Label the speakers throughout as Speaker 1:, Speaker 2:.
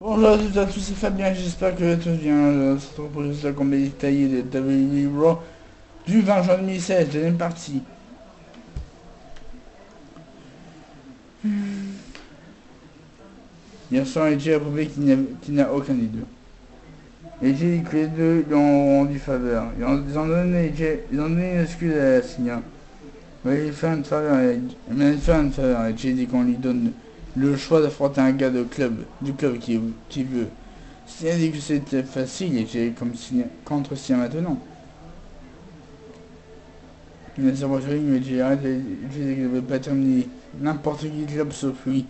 Speaker 1: Bonjour à toutes et à tous, c'est Fabien, j'espère que tout bien. C'est trop pour la combat détaillée de WWE Raw du 20 juin 2016, deuxième partie. Hier soir, AJ a prouvé qu'il n'a aucun des deux. AJ dit que les deux lui ont rendu faveur. Ils ont donné une excuse à Signa. Mais il fait une faveur à AJ dit qu'on lui donne le choix d'affronter un gars du club qui veut. Signa dit que c'était facile, AJ comme Signa, contre Signa maintenant. Mais c'est pour ça que j'ai arrêté qu'il ne veut pas terminer n'importe qui club sauf lui.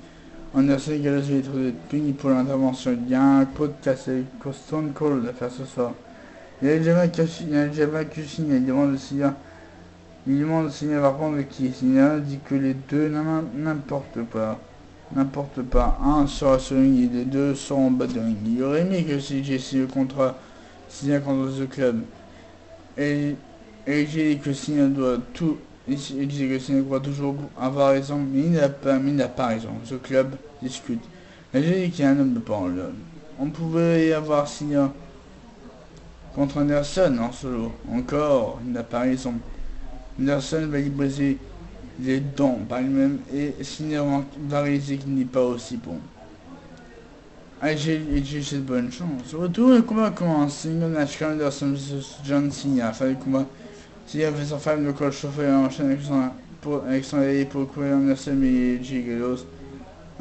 Speaker 1: Anderson et Gallows va être puni pour l'intervention. Il y a un podcast avec Stone Cold à faire ce soir. Il a déjà vaincu Signa, il demande de Signa va prendre qui. Signa dit que les deux n'importe pas. N'importe pas. Un sera sur le ring et les deux seront en bas de ring. Il aurait aimé que CJ signe le contrat Signa contre The Club. Et j'ai dit que Signa doit tout. Il disait que Signa doit toujours avoir raison, mais il n'a pas raison. Ce club discute. Et j'ai dit qu'il y a un homme de parole. On pouvait y avoir Signa contre Anderson en solo. Encore, il n'a pas raison. Anderson va y briser les dents par lui-même et Signa va réaliser qu'il n'est pas aussi bon. Ah, j'ai cette bonne chance. Retour, le combat commence. Single match Anderson vs John Cena. Fin du combat. Signa fait son femme de col chauffeur et enchaîne avec son allié pour courir Anderson et Jay Gallows.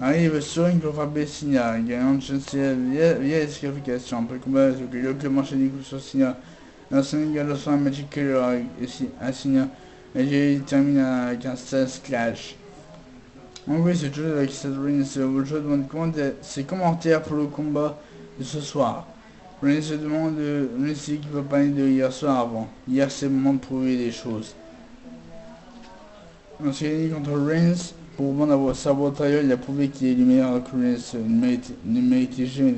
Speaker 1: Arrive sur ring pour frapper Signa, gagnant John Cena via disqualification. Après le combat, le club enchaîne des coups sur Signa. Anderson et Gallows font un Magic Killer à Signa. Et Jay termine avec un Sales Clash. En gros, c'est toujours avec Seth Rollins. Je demande ses commentaires pour le combat de ce soir. Rollins se demande qui peut parler de hier soir avant. Hier, c'est le moment de prouver des choses. On s'est gagné contre Reigns. Pour vendre sa bataille, il a prouvé qu'il est le meilleur que Reigns ne méritait jamais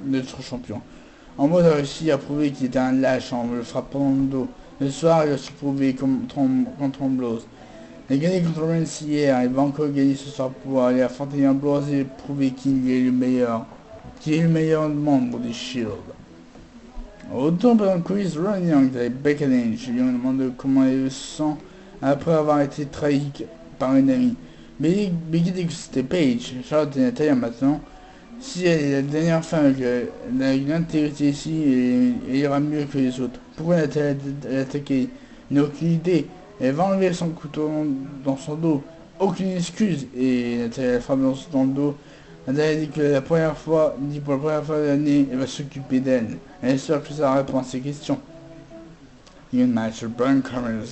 Speaker 1: d'être champion. En mode a réussi à prouver qu'il était un lâche en le frappant dans le dos. Le soir, il a su prouver contre Ambrose. Il a gagné contre Reigns hier, il va encore gagner ce soir pour aller affronter Ambrose et prouver qu'il est le meilleur. Qu'il est le meilleur membre du Shield. Autant pendant le quiz, Ron Young avec Becky Lynch lui demande comment il se sent après avoir été trahi par une amie. Mais Becky dit que c'était Paige, Charlotte et Natalia maintenant. Si elle est la dernière femme avec une intégrité ici, elle ira mieux que les autres. Pourquoi Natalia a attaqué? Il n'a aucune idée. Elle va enlever son couteau dans son dos. Aucune excuse. Et Natalia la frappe dans le dos. Natalia dit que pour la première fois de l'année, elle va s'occuper d'elle. Elle est sûre que ça répond à ses questions. Il y a un match, Brian Cameron,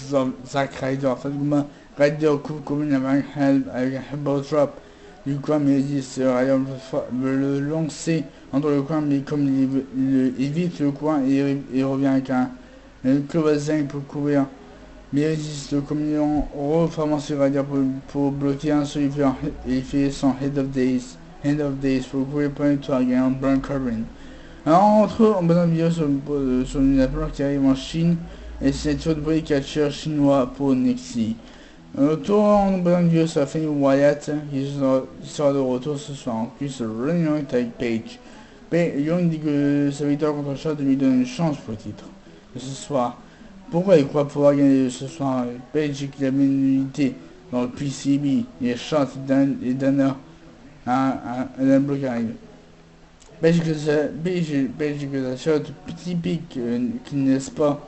Speaker 1: Zack Ryder, Fatuma, Ryder coupe comme avec un elbow drop. Du coin, mais Ryder veut le lancer entre le coin, mais comme il évite le coin, il revient avec un clobazingue pour courir. Mais il résiste comme il reformant sur Ryder pour bloquer un seul, il fait son Head of Days pour courir pour une victoire, gagnant Brian Cameron. Alors, entre eux, on besoin de vidéo sur une appeleur qui arrive en Chine et c'est sur le catcheur chinois pour Nexi. Retour en besoin de vidéo sur la famille Wyatt qui sera de retour ce soir. En plus, Ron Young est avec Paige. Young dit que sa victoire contre Charlotte lui donne une chance pour le titre de ce soir. Pourquoi il croit pouvoir gagner ce soir? Paige dit qu'il a une unité dans le PCB et Charlotte et Dana un bloc arrive. Belge que la Charlotte typique qui ne laisse pas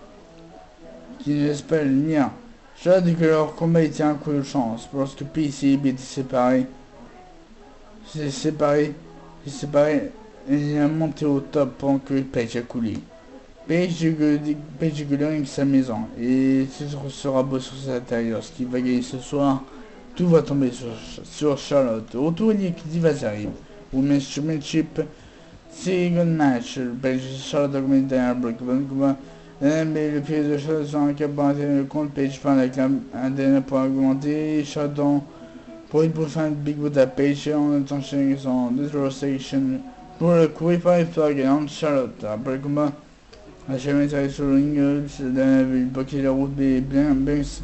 Speaker 1: le mien. Charlotte dit que leur combat était un coup de chance. Lorsque PCB était séparé, il a monté au top pendant que Page a coulé. Page dit que le ring sa maison et ce sera beau sur sa taille lorsqu'il va gagner ce soir. Tout va tomber sur Charlotte. Autour il y a qui divas arrive. Women's Championship. Single match, le Belge Charlotte augmente derrière le bloc. Mais le pied de Charlotte sur un cap pour atteindre le compte. Page parle avec un dernier pour argumenter. Charlotte pour faire une big boot à Page en attention son Neutral Station pour le courir par l'histoire gagnante Charlotte. Après le combat, la championne arrive sur le ring, il bloquait la route, mais Banks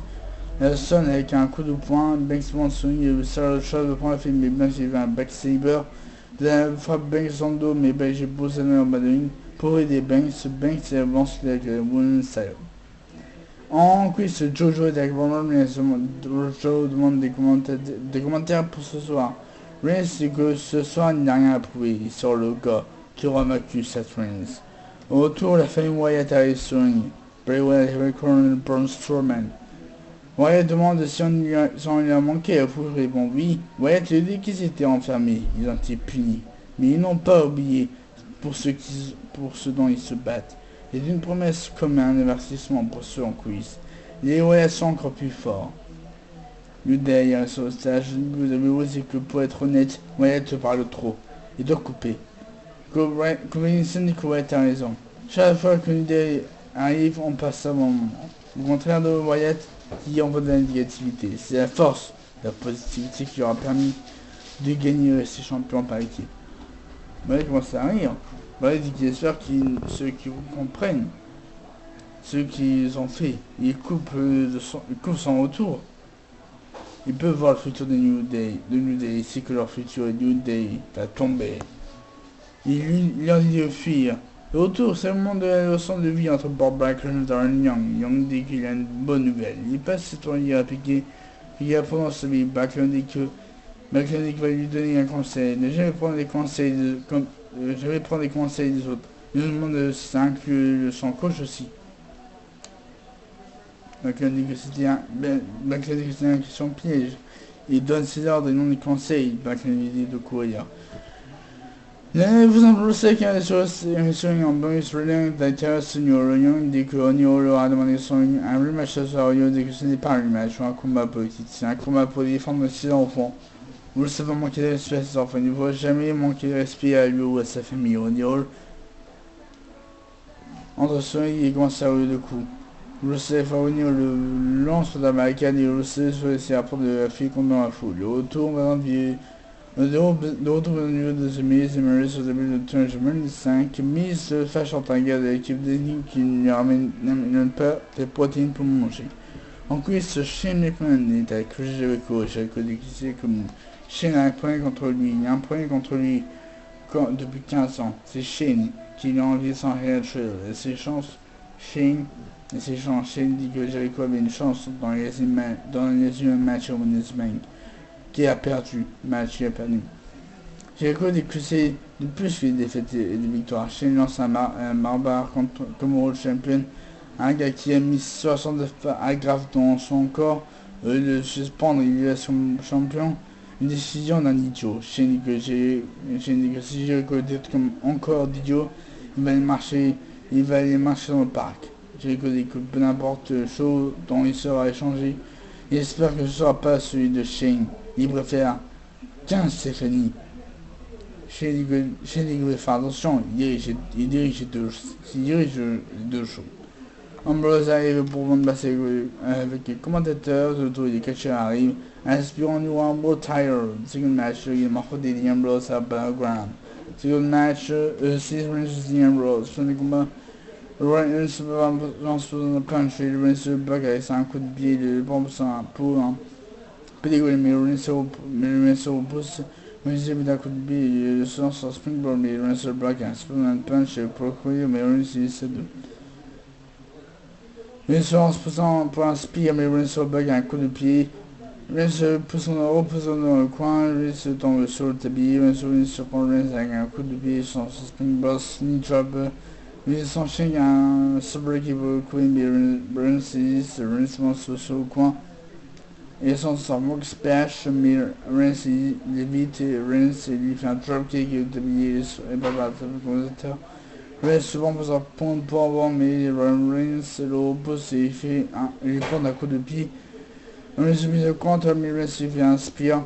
Speaker 1: la sonne avec un coup de poing. Banks monte sur le ring, Charlotte prend la film, mais Banks il fait un backsaber La frappe Banks en dos, mais j'ai posé en bas de ligne pour aider Banks. Banks avance avec le Women's Style. En quiz, Jojo est avec Brandon, mais Jojo demande des commentaires pour ce soir. Reigns dit que ce soir il n'a rien à prouver sur le gars qui aura vaincu Seth Reigns. Au retour, la famille Wyatt arrive sur le ring. Bray Wyatt avec Colonel Braun Strowman. Wyatt demande si on lui a manqué à prouver. Répond oui. Wyatt lui dit qu'ils étaient enfermés, ils ont été punis. Mais ils n'ont pas oublié pour ce dont ils se battent. Et d'une promesse comme un avertissement pour ceux en quiz. Les Wyatt sont encore plus forts. New Day reste au stage. Vous avez osé que pour être honnête, Wyatt te parle trop. Il doit couper. Combination dit que Wyatt a raison. Chaque fois que New Day arrive, on passe un bon moment. Au contraire de Wyatt, qui envoie de la négativité. C'est la force, la positivité qui leur a permis de gagner ces champions par équipe. Wyatt commence à rire. Wyatt dit qu'il espère que ceux qui vous comprennent, ceux qui ont fait, ils coupent son retour. Ils peuvent voir le futur de New Day, c'est que leur futur est New Day va tomber. Il leur dit de fuir. Le retour, c'est le moment de la leçon de vie entre Bob Backlund et Darren Young. Young dit qu'il a une bonne nouvelle. Il passe ses tournées à piquer. Il apprend sa vie. Backlund dit qu'il va lui donner un conseil. Ne jamais prendre des conseils des autres. Il nous demande si ça inclut son coach aussi. Backlund dit que c'était une question piège. Il donne ses ordres et non des conseils. Backlund lui dit de courir. Vous en pensez qu'il y a sur en bonus reading d'Interest Senior Young dit que Onyo leur a demandé un rematch ce soir. Onyo dit que ce n'est pas un rematch ou un combat politique, c'est un combat pour défendre ses enfants. Vous le savez manquer de respect à ses enfants, il ne faut jamais manquer de respect à lui ou à sa famille. Onyo entre Sony et commence à rouler de coups. Rusev Onyo le lance sur la barricade et Rusev sur les rapports de la fille contre la foule. Le retour maintenant de retour au niveau de The Miz et Maurice au début de Tournament 5, Miz se fâche en gars de l'équipe d'Enigme qui ne lui ramène pas des protéines pour manger. En quiz, Shane McMahon est avec Jericho. Jericho dit qu'il sait que Shane a un problème contre lui. Il y a un problème contre lui depuis 15 ans. C'est Shane qui lui a enlevé son réel cheveu. Et ses chances, Shane dit que Jericho avait une chance dans les humains matchs au Money Bank. Qui a perdu, qui a perdu. Jericho dit que c'est de plus que des défaites et des victoires. Shane lance un barbare comme World Champion, un gars qui a mis 69 agrafes dans son corps, de suspendre, il est son champion, une décision d'un idiot. Shane dit que si Jericho est comme encore d'idiot, il va aller marcher dans le parc. Jericho dit que peu n'importe le show dont il sera échangé, il espère que ce ne sera pas celui de Shane. Il préfère 15 Stéphanie. Shane dit que faire attention, il dirige les deux shows. Ambrose arrive pour vendre passer avec les commentateurs, autour des catcheurs arrivent, inspirant nous Ambrose Tire. Second match, il m'a rodé The Ambrose à Battleground. Second match, c'est Reigns The Ambrose. Fin de combat, Reigns se lance dans le punch et Reigns se bloque avec un coup de pied de bombe pour un pédicule, mais Reigns se repousse. Reigns débute d'un coup de pied et se lance en springboard, mais Reigns se bloque un Superman punch pour courir, mais Reigns essaie de... Reigns se lance pour un spear, mais Reigns se bloque un coup de pied. Reigns se repousse dans le coin, Reigns se tombe sur le tapis, Reigns surprend Reigns avec un coup de pied sur son springboard, knee drop. Reigns s'enchaîne un super qui veut courir, mais Reigns saisit, Reigns se lance sur le coin. Et son Mox Splash, mais Reigns l'évite et Reigns lui fait un dropkick et le tablier est pas mal le commentateur. Reigns souvent pour sa ponte pour avant, mais Reigns le repousse et il lui prend un coup de pied. Reigns se met au contre, mais Reigns lui fait un spear.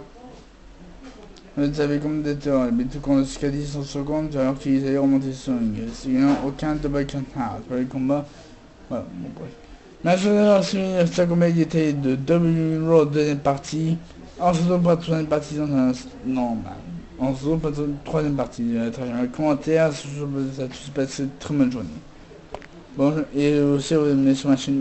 Speaker 1: Reigns avec commentateur, mais tout compte jusqu'à 10 secondes alors qu'ils allaient remonter sur le ring. Il n'y a aucun double count out pour les combats. Voilà, bon bref. Match de la comédie était de W Raw deuxième partie. On se retrouve pour la troisième partie dans un... Non, on se retrouve pour la troisième partie. Un commentaire, ça se passe très bonne journée. Bon, et aussi vous venez sur ma chaîne.